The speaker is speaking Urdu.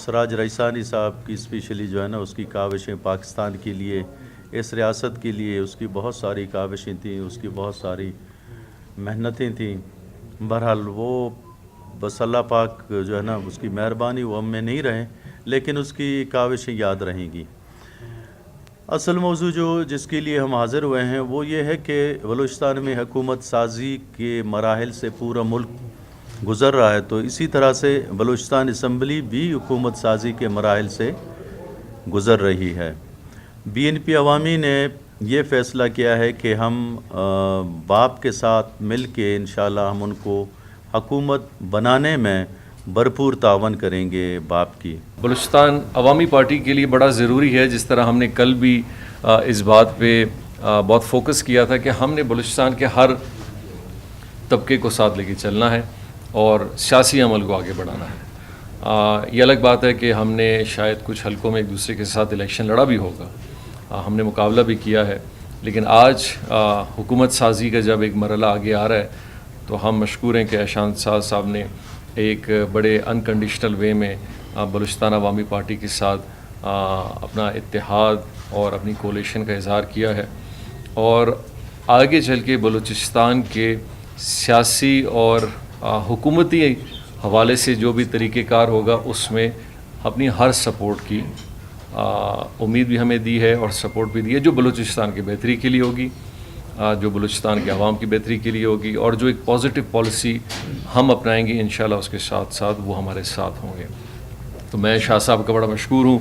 سراج رئیسانی صاحب کی اسپیشلی جو ہے نا اس کی کاوشیں پاکستان کے لیے، اس ریاست کے لیے اس کی بہت ساری کاوشیں تھیں، اس کی بہت ساری محنتیں تھیں. بہرحال وہ بس اللہ پاک جو ہے نا اس کی مہربانی، وہ ہم میں نہیں رہے لیکن اس کی کاوشیں یاد رہیں گی. اصل موضوع جس کے لیے ہم حاضر ہوئے ہیں وہ یہ ہے کہ بلوچستان میں حکومت سازی کے مراحل سے پورا ملک گزر رہا ہے، تو اسی طرح سے بلوچستان اسمبلی بھی حکومت سازی کے مراحل سے گزر رہی ہے. BNP عوامی نے یہ فیصلہ کیا ہے کہ ہم باپ کے ساتھ مل کے انشاءاللہ ہم ان کو حکومت بنانے میں بھرپور تعاون کریں گے. باپ کی بلوچستان عوامی پارٹی کے لیے بڑا ضروری ہے، جس طرح ہم نے کل بھی اس بات پہ بہت فوکس کیا تھا کہ ہم نے بلوچستان کے ہر طبقے کو ساتھ لے کے چلنا ہے اور سیاسی عمل کو آگے بڑھانا ہے. یہ الگ بات ہے کہ ہم نے شاید کچھ حلقوں میں ایک دوسرے کے ساتھ الیکشن لڑا بھی ہوگا، ہم نے مقابلہ بھی کیا ہے، لیکن آج حکومت سازی کا جب ایک مرحلہ آگے آ رہا ہے تو ہم مشکور ہیں کہ احسان صاحب نے ایک بڑے انکنڈیشنل وے میں بلوچستان عوامی پارٹی کے ساتھ اپنا اتحاد اور اپنی کولیشن کا اظہار کیا ہے، اور آگے چل کے بلوچستان کے سیاسی اور حکومتی حوالے سے جو بھی طریقہ کار ہوگا اس میں اپنی ہر سپورٹ کی امید بھی ہمیں دی ہے اور سپورٹ بھی دی ہے، جو بلوچستان کی بہتری کے لیے ہوگی، جو بلوچستان کے عوام کی بہتری کے لیے ہوگی، اور جو ایک پازیٹیو پالیسی ہم اپنائیں گے انشاءاللہ اس کے ساتھ ساتھ وہ ہمارے ساتھ ہوں گے. تو میں شاہ صاحب کا بڑا مشکور ہوں.